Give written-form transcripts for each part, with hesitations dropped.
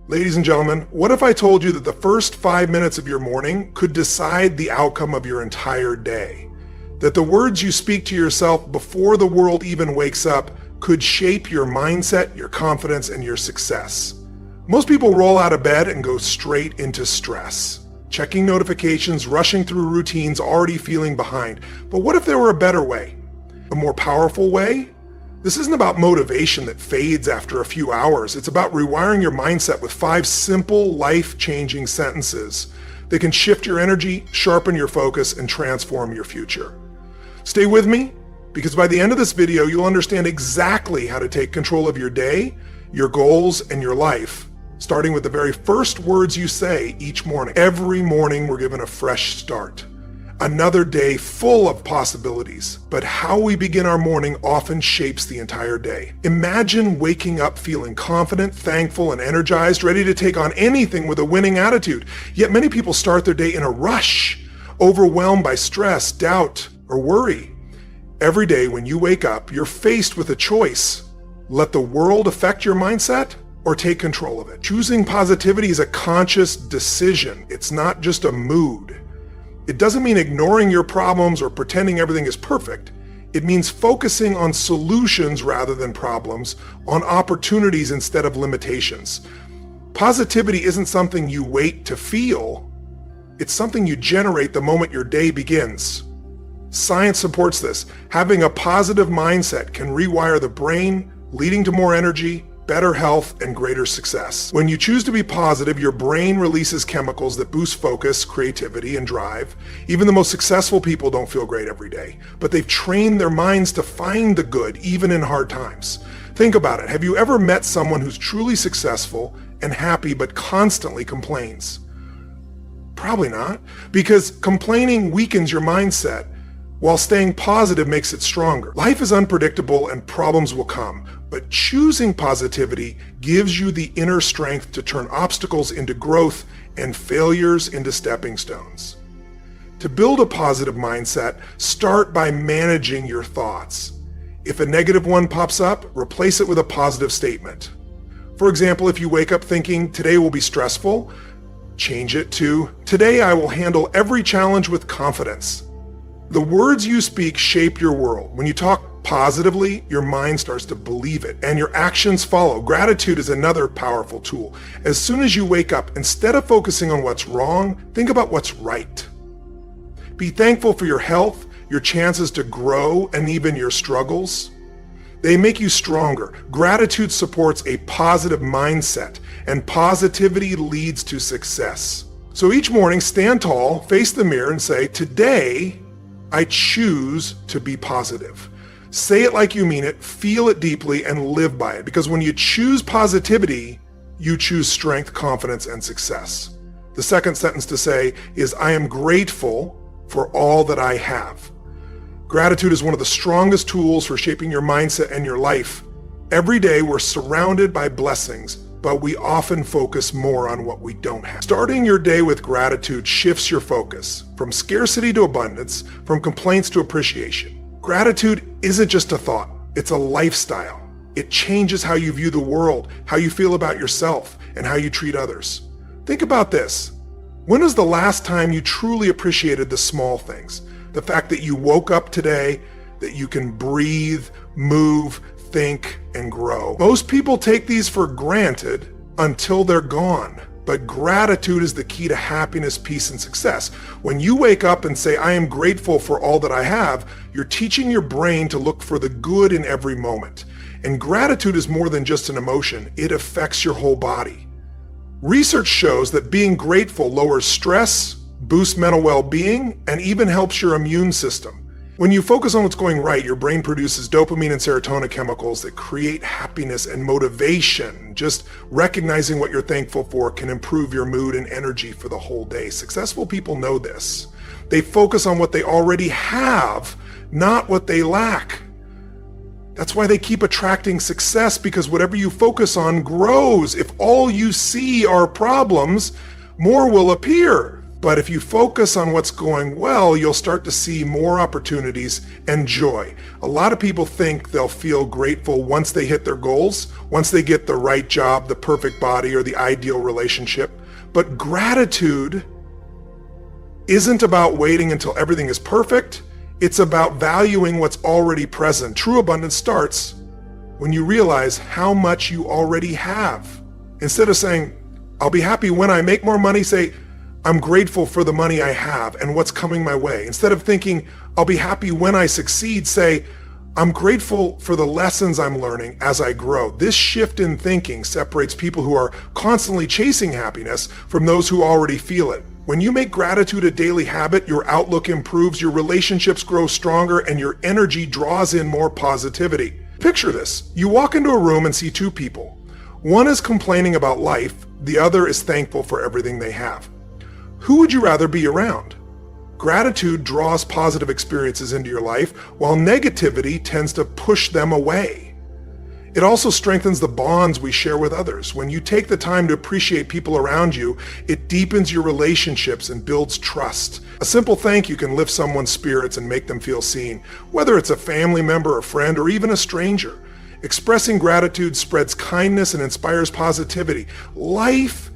Ladies and gentlemen, what if I told you that the first 5 minutes of your morning could decide the outcome of your entire day? That the words you speak to yourself before the world even wakes up could shape your mindset, your confidence, and your success. Most people roll out of bed and go straight into stress, checking notifications, rushing through routines, already feeling behind. But what if there were a better way? A more powerful way? This isn't about motivation that fades after a few hours. It's about rewiring your mindset with 5 simple, life-changing sentences that can shift your energy, sharpen your focus, and transform your future. Stay with me, because by the end of this video, you'll understand exactly how to take control of your day, your goals, and your life, starting with the very first words you say each morning. Every morning, we're given a fresh start. Another day full of possibilities, but how we begin our morning often shapes the entire day. Imagine waking up feeling confident, thankful, and energized, ready to take on anything with a winning attitude. Yet many people start their day in a rush, overwhelmed by stress, doubt, or worry. Every day when you wake up, you're faced with a choice. Let the world affect your mindset or take control of it. Choosing positivity is a conscious decision. It's not just a mood. It doesn't mean ignoring your problems or pretending everything is perfect. It means focusing on solutions rather than problems, on opportunities instead of limitations. Positivity isn't something you wait to feel. It's something you generate the moment your day begins. Science supports this. Having a positive mindset can rewire the brain, leading to more energy, better health, and greater success. When you choose to be positive, your brain releases chemicals that boost focus, creativity, and drive. Even the most successful people don't feel great every day, but they've trained their minds to find the good, even in hard times. Think about it. Have you ever met someone who's truly successful and happy, but constantly complains? Probably not, because complaining weakens your mindset, while staying positive makes it stronger. Life is unpredictable and problems will come, but choosing positivity gives you the inner strength to turn obstacles into growth and failures into stepping stones. To build a positive mindset, start by managing your thoughts. If a negative one pops up, replace it with a positive statement. For example, if you wake up thinking, today will be stressful, change it to, today I will handle every challenge with confidence. The words you speak shape your world. When you talk positively, your mind starts to believe it, and your actions follow. Gratitude is another powerful tool. As soon as you wake up, instead of focusing on what's wrong, think about what's right. Be thankful for your health, your chances to grow, and even your struggles. They make you stronger. Gratitude supports a positive mindset, and positivity leads to success. So each morning, stand tall, face the mirror, and say, today, I choose to be positive. Say it like you mean it, feel it deeply, and live by it. Because when you choose positivity, you choose strength, confidence, and success. The second sentence to say is, I am grateful for all that I have. Gratitude is one of the strongest tools for shaping your mindset and your life. Every day we're surrounded by blessings, but we often focus more on what we don't have. Starting your day with gratitude shifts your focus from scarcity to abundance, from complaints to appreciation. Gratitude isn't just a thought, it's a lifestyle. It changes how you view the world, how you feel about yourself, and how you treat others. Think about this. When was the last time you truly appreciated the small things? The fact that you woke up today, that you can breathe, move, think, and grow. Most people take these for granted until they're gone. But gratitude is the key to happiness, peace, and success. When you wake up and say, I am grateful for all that I have, you're teaching your brain to look for the good in every moment. And gratitude is more than just an emotion. It affects your whole body. Research shows that being grateful lowers stress, boosts mental well-being, and even helps your immune system. When you focus on what's going right, your brain produces dopamine and serotonin chemicals that create happiness and motivation. Just recognizing what you're thankful for can improve your mood and energy for the whole day. Successful people know this. They focus on what they already have, not what they lack. That's why they keep attracting success, because whatever you focus on grows. If all you see are problems, more will appear. But if you focus on what's going well, you'll start to see more opportunities and joy. A lot of people think they'll feel grateful once they hit their goals, once they get the right job, the perfect body, or the ideal relationship. But gratitude isn't about waiting until everything is perfect. It's about valuing what's already present. True abundance starts when you realize how much you already have. Instead of saying, I'll be happy when I make more money, say, I'm grateful for the money I have and what's coming my way. Instead of thinking, I'll be happy when I succeed, say, I'm grateful for the lessons I'm learning as I grow. This shift in thinking separates people who are constantly chasing happiness from those who already feel it. When you make gratitude a daily habit, your outlook improves, your relationships grow stronger, and your energy draws in more positivity. Picture this. You walk into a room and see two people. One is complaining about life, the other is thankful for everything they have. Who would you rather be around? Gratitude draws positive experiences into your life, while negativity tends to push them away. It also strengthens the bonds we share with others. When you take the time to appreciate people around you, it deepens your relationships and builds trust. A simple thank you can lift someone's spirits and make them feel seen, whether it's a family member, a friend, or even a stranger. Expressing gratitude spreads kindness and inspires positivity. Life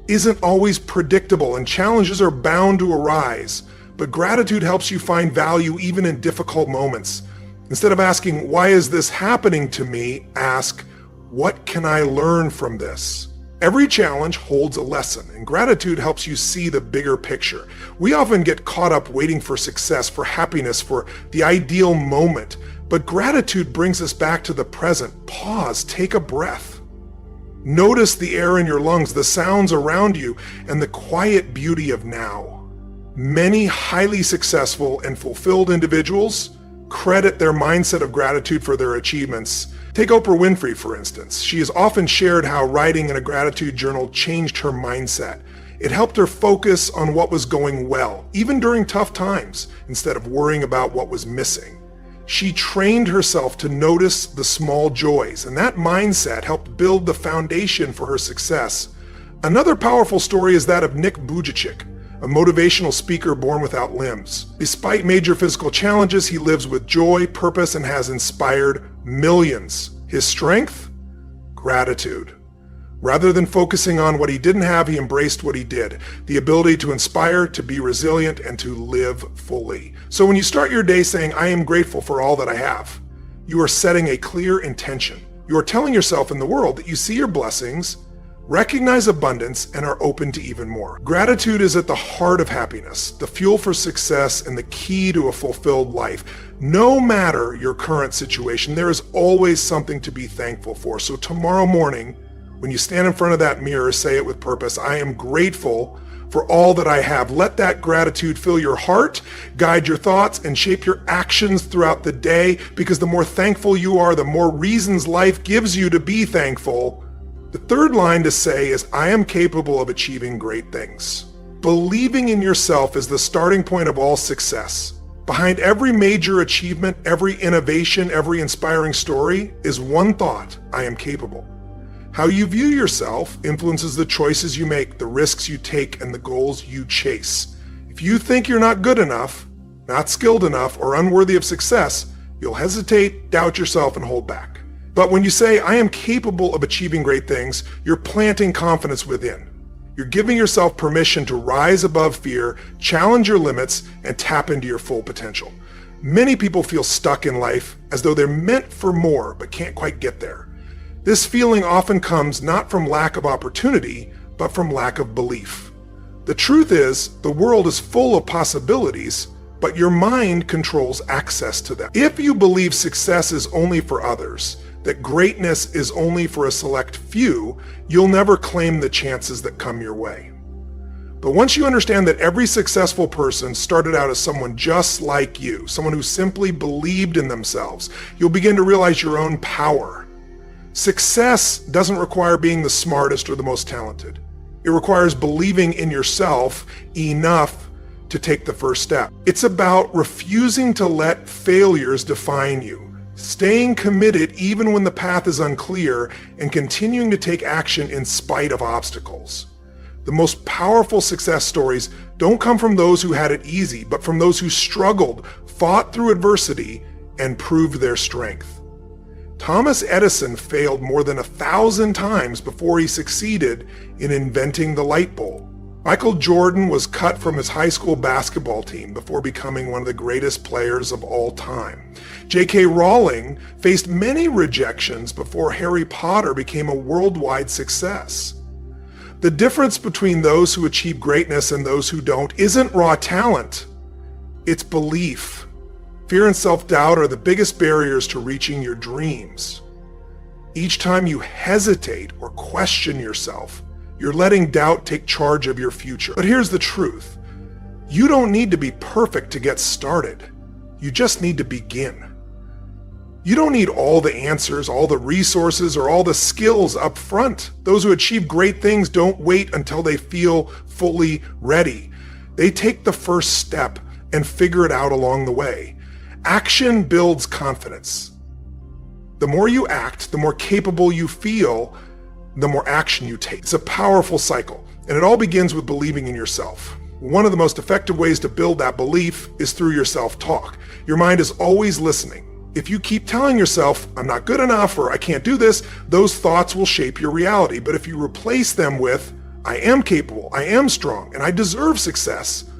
isn't always predictable and challenges are bound to arise, but gratitude helps you find value even in difficult moments. Instead of asking, why is this happening to me? Ask, what can I learn from this? Every challenge holds a lesson, and gratitude helps you see the bigger picture. We often get caught up waiting for success, for happiness, for the ideal moment, but gratitude brings us back to the present. Pause, take a breath. Notice the air in your lungs, the sounds around you, and the quiet beauty of now. Many highly successful and fulfilled individuals credit their mindset of gratitude for their achievements. Take Oprah Winfrey, for instance. She has often shared how writing in a gratitude journal changed her mindset. It helped her focus on what was going well, even during tough times, instead of worrying about what was missing. She trained herself to notice the small joys, and that mindset helped build the foundation for her success. Another powerful story is that of Nick Vujicic, a motivational speaker born without limbs. Despite major physical challenges, he lives with joy, purpose, and has inspired millions. His strength? Gratitude. Rather than focusing on what he didn't have, he embraced what he did. The ability to inspire, to be resilient, and to live fully. So when you start your day saying, I am grateful for all that I have, you are setting a clear intention. You are telling yourself in the world that you see your blessings, recognize abundance, and are open to even more. Gratitude is at the heart of happiness, the fuel for success, and the key to a fulfilled life. No matter your current situation, there is always something to be thankful for. So tomorrow morning, when you stand in front of that mirror, say it with purpose. I am grateful for all that I have. Let that gratitude fill your heart, guide your thoughts, and shape your actions throughout the day, because the more thankful you are, the more reasons life gives you to be thankful. The third line to say is, I am capable of achieving great things. Believing in yourself is the starting point of all success. Behind every major achievement, every innovation, every inspiring story is one thought: I am capable. How you view yourself influences the choices you make, the risks you take, and the goals you chase. If you think you're not good enough, not skilled enough, or unworthy of success, you'll hesitate, doubt yourself, and hold back. But when you say, I am capable of achieving great things, you're planting confidence within. You're giving yourself permission to rise above fear, challenge your limits, and tap into your full potential. Many people feel stuck in life as though they're meant for more, but can't quite get there. This feeling often comes not from lack of opportunity, but from lack of belief. The truth is, the world is full of possibilities, but your mind controls access to them. If you believe success is only for others, that greatness is only for a select few, you'll never claim the chances that come your way. But once you understand that every successful person started out as someone just like you, someone who simply believed in themselves, you'll begin to realize your own power. Success doesn't require being the smartest or the most talented. It requires believing in yourself enough to take the first step. It's about refusing to let failures define you, staying committed even when the path is unclear, and continuing to take action in spite of obstacles. The most powerful success stories don't come from those who had it easy, but from those who struggled, fought through adversity, and proved their strength. Thomas Edison failed more than 1,000 times before he succeeded in inventing the light bulb. Michael Jordan was cut from his high school basketball team before becoming one of the greatest players of all time. J.K. Rowling faced many rejections before Harry Potter became a worldwide success. The difference between those who achieve greatness and those who don't isn't raw talent, it's belief. Fear and self-doubt are the biggest barriers to reaching your dreams. Each time you hesitate or question yourself, you're letting doubt take charge of your future. But here's the truth. You don't need to be perfect to get started. You just need to begin. You don't need all the answers, all the resources, or all the skills up front. Those who achieve great things don't wait until they feel fully ready. They take the first step and figure it out along the way. Action builds confidence. The more you act, the more capable you feel, the more action you take. It's a powerful cycle, and it all begins with believing in yourself. One of the most effective ways to build that belief is through your self-talk. Your mind is always listening. If you keep telling yourself, I'm not good enough, or I can't do this, those thoughts will shape your reality. But if you replace them with, I am capable, I am strong, and I deserve success,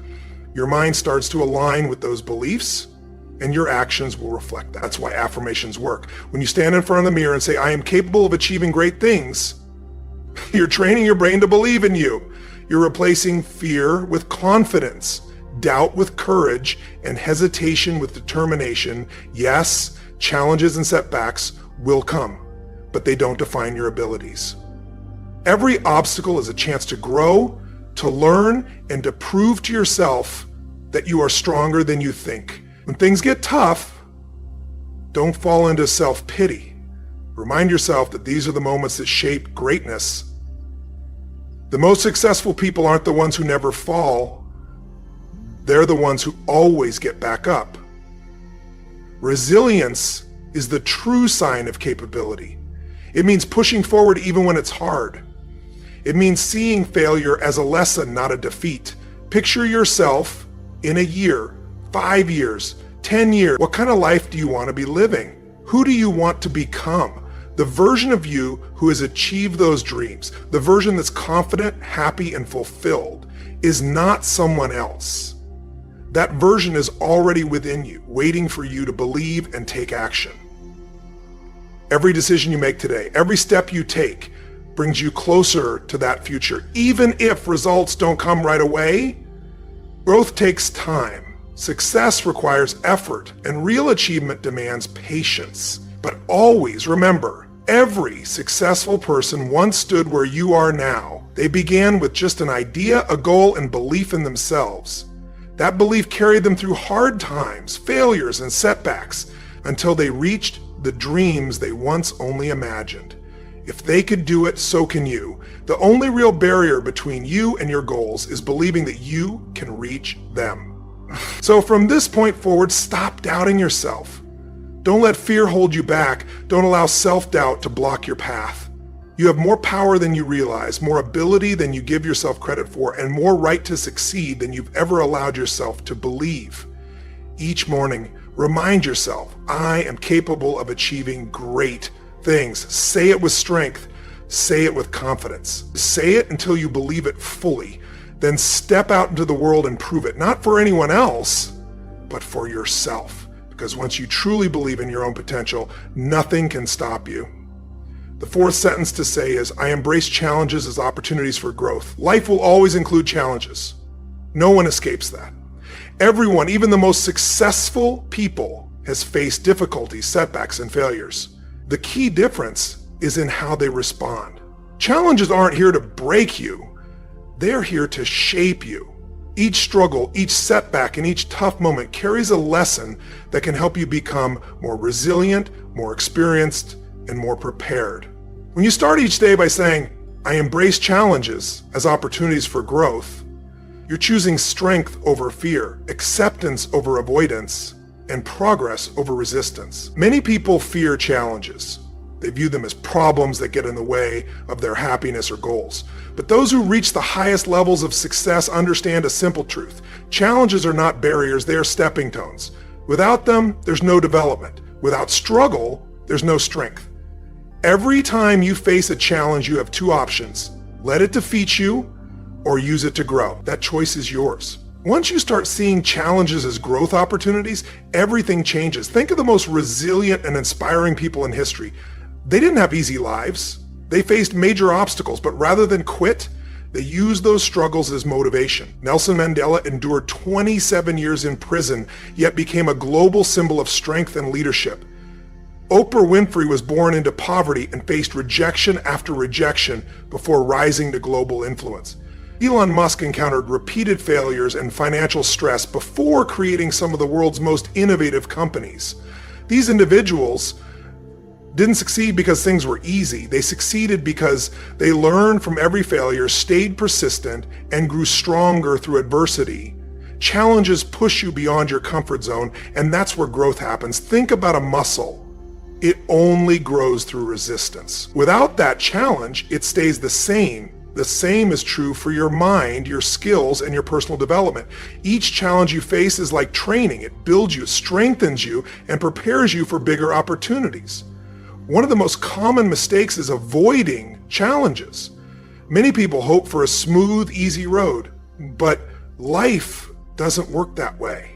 your mind starts to align with those beliefs, and your actions will reflect that. That's why affirmations work. When you stand in front of the mirror and say, I am capable of achieving great things, you're training your brain to believe in you. You're replacing fear with confidence, doubt with courage, and hesitation with determination. Yes, challenges and setbacks will come, but they don't define your abilities. Every obstacle is a chance to grow, to learn, and to prove to yourself that you are stronger than you think. When things get tough, don't fall into self-pity. Remind yourself that these are the moments that shape greatness. The most successful people aren't the ones who never fall. They're the ones who always get back up. Resilience is the true sign of capability. It means pushing forward even when it's hard. It means seeing failure as a lesson, not a defeat. Picture yourself in a year, 5 years, 10 years. What kind of life do you want to be living? Who do you want to become? The version of you who has achieved those dreams, the version that's confident, happy, and fulfilled, is not someone else. That version is already within you, waiting for you to believe and take action. Every decision you make today, every step you take, brings you closer to that future. Even if results don't come right away, growth takes time. Success requires effort, and real achievement demands patience. But always remember, every successful person once stood where you are now. They began with just an idea, a goal, and belief in themselves. That belief carried them through hard times, failures, and setbacks until they reached the dreams they once only imagined. If they could do it, so can you. The only real barrier between you and your goals is believing that you can reach them. So from this point forward, stop doubting yourself. Don't let fear hold you back. Don't allow self-doubt to block your path. You have more power than you realize, more ability than you give yourself credit for, and more right to succeed than you've ever allowed yourself to believe. Each morning, remind yourself, I am capable of achieving great things. Say it with strength. Say it with confidence. Say it until you believe it fully. Then step out into the world and prove it, not for anyone else, but for yourself. Because once you truly believe in your own potential, nothing can stop you. The fourth sentence to say is, I embrace challenges as opportunities for growth. Life will always include challenges. No one escapes that. Everyone, even the most successful people, has faced difficulties, setbacks, and failures. The key difference is in how they respond. Challenges aren't here to break you. They're here to shape you. Each struggle, each setback, and each tough moment carries a lesson that can help you become more resilient, more experienced, and more prepared. When you start each day by saying, I embrace challenges as opportunities for growth, you're choosing strength over fear, acceptance over avoidance, and progress over resistance. Many people fear challenges. They view them as problems that get in the way of their happiness or goals. But those who reach the highest levels of success understand a simple truth. Challenges are not barriers, they are stepping stones. Without them, there's no development. Without struggle, there's no strength. Every time you face a challenge, you have two options. Let it defeat you or use it to grow. That choice is yours. Once you start seeing challenges as growth opportunities, everything changes. Think of the most resilient and inspiring people in history. They didn't have easy lives. They faced major obstacles, but rather than quit, they used those struggles as motivation. Nelson Mandela endured 27 years in prison, yet became a global symbol of strength and leadership. Oprah Winfrey was born into poverty and faced rejection after rejection before rising to global influence. Elon Musk encountered repeated failures and financial stress before creating some of the world's most innovative companies. These individuals didn't succeed because things were easy. They succeeded because they learned from every failure, stayed persistent, and grew stronger through adversity. Challenges push you beyond your comfort zone, and that's where growth happens. Think about a muscle. It only grows through resistance. Without that challenge, it stays the same. The same is true for your mind, your skills, and your personal development. Each challenge you face is like training. It builds you, strengthens you, and prepares you for bigger opportunities. One of the most common mistakes is avoiding challenges. Many people hope for a smooth, easy road, but life doesn't work that way.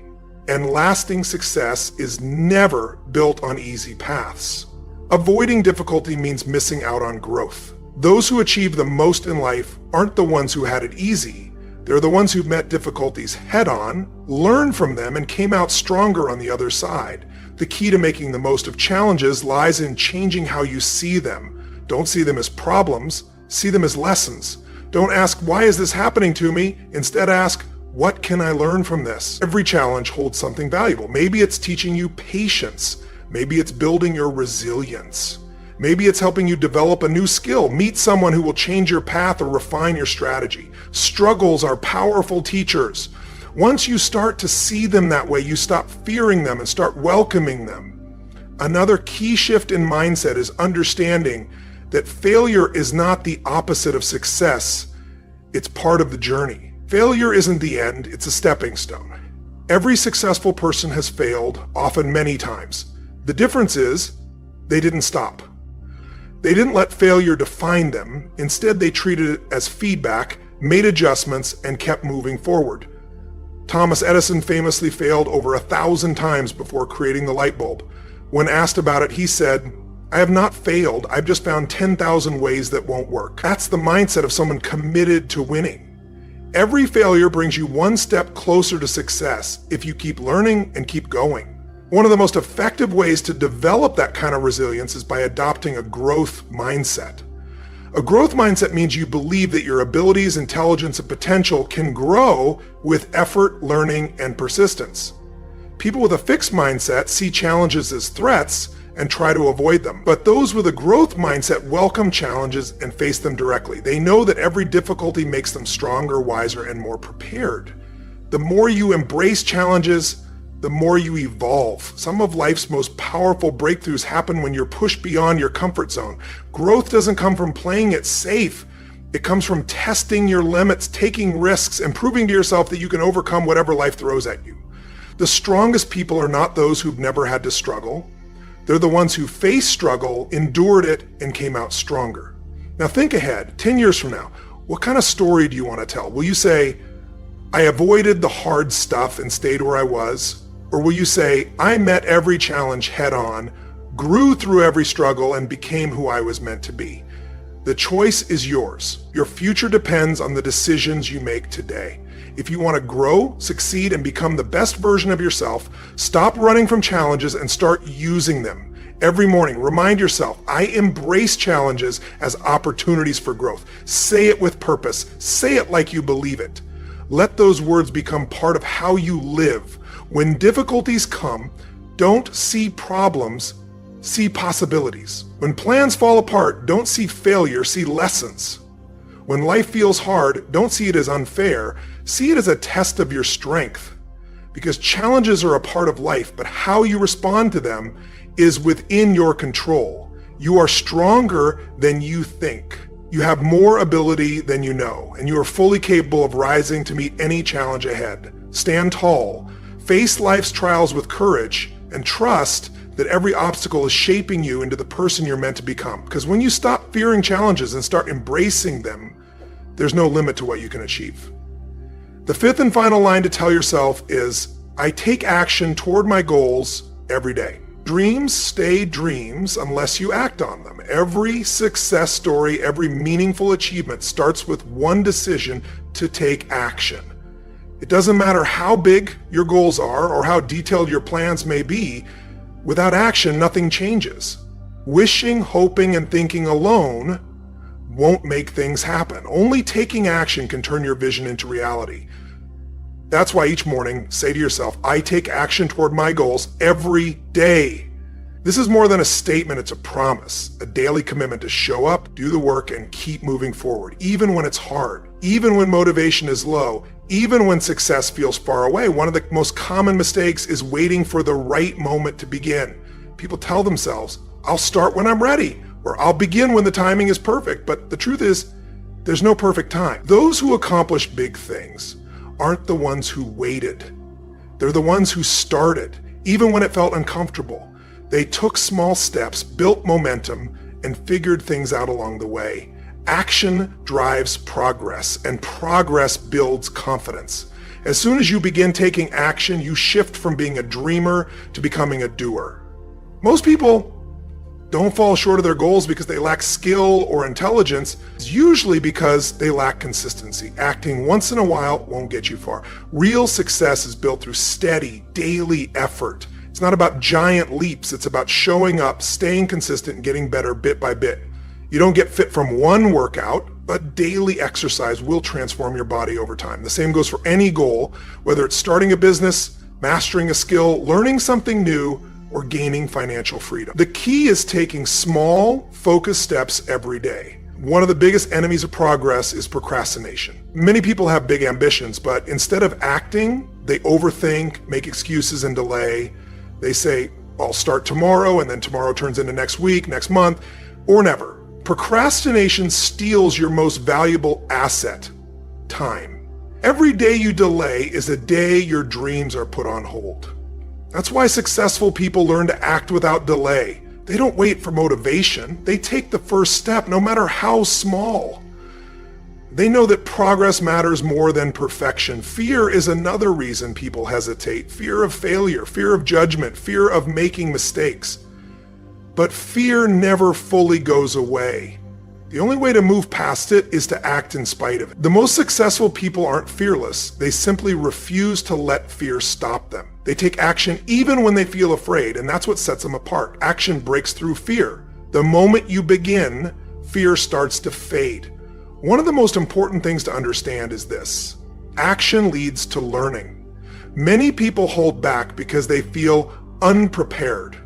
And lasting success is never built on easy paths. Avoiding difficulty means missing out on growth. Those who achieve the most in life aren't the ones who had it easy. They're the ones who met difficulties head on, learned from them, and came out stronger on the other side. The key to making the most of challenges lies in changing how you see them. Don't see them as problems, see them as lessons. Don't ask, why is this happening to me? Instead ask, what can I learn from this? Every challenge holds something valuable. Maybe it's teaching you patience. Maybe it's building your resilience. Maybe it's helping you develop a new skill, meet someone who will change your path or refine your strategy. Struggles are powerful teachers. Once you start to see them that way, you stop fearing them and start welcoming them. Another key shift in mindset is understanding that failure is not the opposite of success. It's part of the journey. Failure isn't the end, it's a stepping stone. Every successful person has failed, often many times. The difference is they didn't stop. They didn't let failure define them. Instead, they treated it as feedback, made adjustments, and kept moving forward. Thomas Edison famously failed over 1,000 times before creating the light bulb. When asked about it, he said, "I have not failed, I've just found 10,000 ways that won't work." That's the mindset of someone committed to winning. Every failure brings you one step closer to success if you keep learning and keep going. One of the most effective ways to develop that kind of resilience is by adopting a growth mindset. A growth mindset means you believe that your abilities, intelligence, and potential can grow with effort, learning, and persistence. People with a fixed mindset see challenges as threats and try to avoid them. But those with a growth mindset welcome challenges and face them directly. They know that every difficulty makes them stronger, wiser, and more prepared. The more you embrace challenges, the more you evolve. Some of life's most powerful breakthroughs happen when you're pushed beyond your comfort zone. Growth doesn't come from playing it safe. It comes from testing your limits, taking risks, and proving to yourself that you can overcome whatever life throws at you. The strongest people are not those who've never had to struggle. They're the ones who faced struggle, endured it, and came out stronger. Now think ahead, 10 years from now, what kind of story do you want to tell? Will you say, I avoided the hard stuff and stayed where I was? Or will you say, I met every challenge head on, grew through every struggle, and became who I was meant to be? The choice is yours. Your future depends on the decisions you make today. If you want to grow, succeed, and become the best version of yourself, stop running from challenges and start using them. Every morning, remind yourself, I embrace challenges as opportunities for growth. Say it with purpose. Say it like you believe it. Let those words become part of how you live. When difficulties come, don't see problems, see possibilities. When plans fall apart, don't see failure, see lessons. When life feels hard, don't see it as unfair, see it as a test of your strength. Because challenges are a part of life, but how you respond to them is within your control. You are stronger than you think. You have more ability than you know, and you are fully capable of rising to meet any challenge ahead. Stand tall, face life's trials with courage, and trust that every obstacle is shaping you into the person you're meant to become. Because when you stop fearing challenges and start embracing them, there's no limit to what you can achieve. The fifth and final line to tell yourself is, I take action toward my goals every day. Dreams stay dreams unless you act on them. Every success story, every meaningful achievement starts with one decision to take action. It doesn't matter how big your goals are or how detailed your plans may be. Without action, nothing changes. Wishing, hoping, and thinking alone won't make things happen. Only taking action can turn your vision into reality. That's why each morning, say to yourself, I take action toward my goals every day. This is more than a statement, it's a promise, a daily commitment to show up, do the work, and keep moving forward, even when it's hard, even when motivation is low, even when success feels far away. One of the most common mistakes is waiting for the right moment to begin. People tell themselves, I'll start when I'm ready, or I'll begin when the timing is perfect. But the truth is, there's no perfect time. Those who accomplish big things aren't the ones who waited. They're the ones who started, even when it felt uncomfortable. They took small steps, built momentum, and figured things out along the way. Action drives progress, and progress builds confidence. As soon as you begin taking action, you shift from being a dreamer to becoming a doer. Most people don't fall short of their goals because they lack skill or intelligence. It's usually because they lack consistency. Acting once in a while won't get you far. Real success is built through steady, daily effort. It's not about giant leaps. It's about showing up, staying consistent, and getting better bit by bit. You don't get fit from one workout, but daily exercise will transform your body over time. The same goes for any goal, whether it's starting a business, mastering a skill, learning something new, or gaining financial freedom. The key is taking small, focused steps every day. One of the biggest enemies of progress is procrastination. Many people have big ambitions, but instead of acting, they overthink, make excuses, and delay. They say, I'll start tomorrow, and then tomorrow turns into next week, next month, or never. Procrastination steals your most valuable asset, time. Every day you delay is a day your dreams are put on hold. That's why successful people learn to act without delay. They don't wait for motivation. They take the first step, no matter how small. They know that progress matters more than perfection. Fear is another reason people hesitate. Fear of failure, fear of judgment, fear of making mistakes. But fear never fully goes away. The only way to move past it is to act in spite of it. The most successful people aren't fearless. They simply refuse to let fear stop them. They take action even when they feel afraid, and that's what sets them apart. Action breaks through fear. The moment you begin, fear starts to fade. One of the most important things to understand is this: action leads to learning. Many people hold back because they feel unprepared.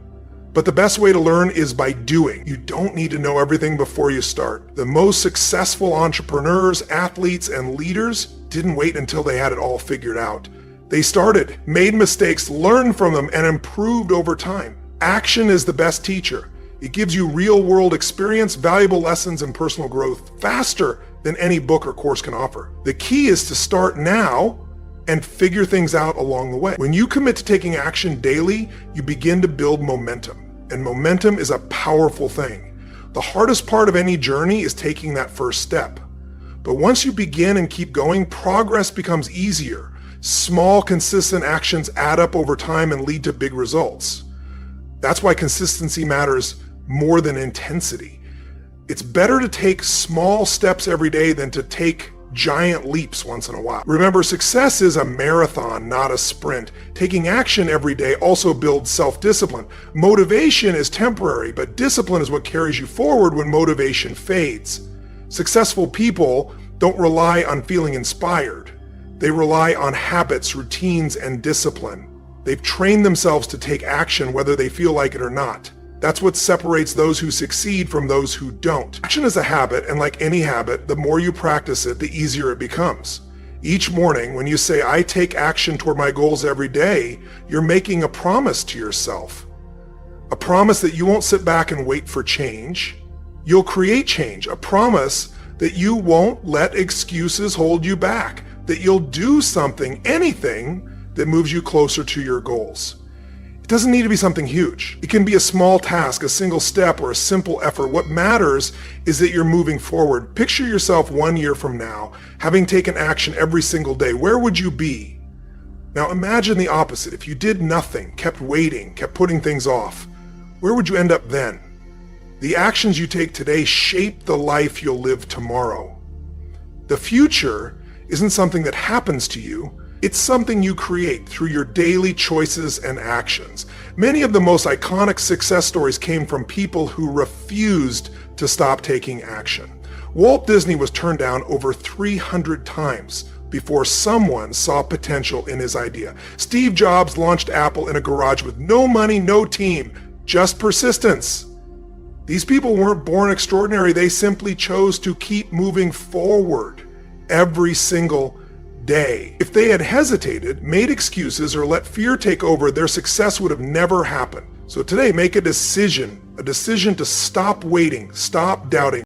But the best way to learn is by doing. You don't need to know everything before you start. The most successful entrepreneurs, athletes, and leaders didn't wait until they had it all figured out. They started, made mistakes, learned from them, and improved over time. Action is the best teacher. It gives you real-world experience, valuable lessons, and personal growth faster than any book or course can offer. The key is to start now and figure things out along the way. When you commit to taking action daily, you begin to build momentum. And momentum is a powerful thing. The hardest part of any journey is taking that first step. But once you begin and keep going, progress becomes easier. Small, consistent actions add up over time and lead to big results. That's why consistency matters more than intensity. It's better to take small steps every day than to take giant leaps once in a while. Remember, success is a marathon, not a sprint. Taking action every day also builds self-discipline. Motivation is temporary, but discipline is what carries you forward when motivation fades. Successful people don't rely on feeling inspired. They rely on habits, routines, and discipline. They've trained themselves to take action whether they feel like it or not. That's what separates those who succeed from those who don't. Action is a habit, and like any habit, the more you practice it, the easier it becomes. Each morning, when you say, I take action toward my goals every day, you're making a promise to yourself. A promise that you won't sit back and wait for change. You'll create change. A promise that you won't let excuses hold you back, that you'll do something, anything, that moves you closer to your goals. It doesn't need to be something huge. It can be a small task, a single step, or a simple effort. What matters is that you're moving forward. Picture yourself 1 year from now, having taken action every single day. Where would you be? Now imagine the opposite. If you did nothing, kept waiting, kept putting things off, where would you end up then? The actions you take today shape the life you'll live tomorrow. The future isn't something that happens to you. It's something you create through your daily choices and actions. Many of the most iconic success stories came from people who refused to stop taking action. Walt Disney was turned down over 300 times before someone saw potential in his idea. Steve Jobs launched Apple in a garage with no money, no team, just persistence. These people weren't born extraordinary. They simply chose to keep moving forward every single day. If they had hesitated, made excuses, or let fear take over, their success would have never happened. So today, make a decision to stop waiting, stop doubting.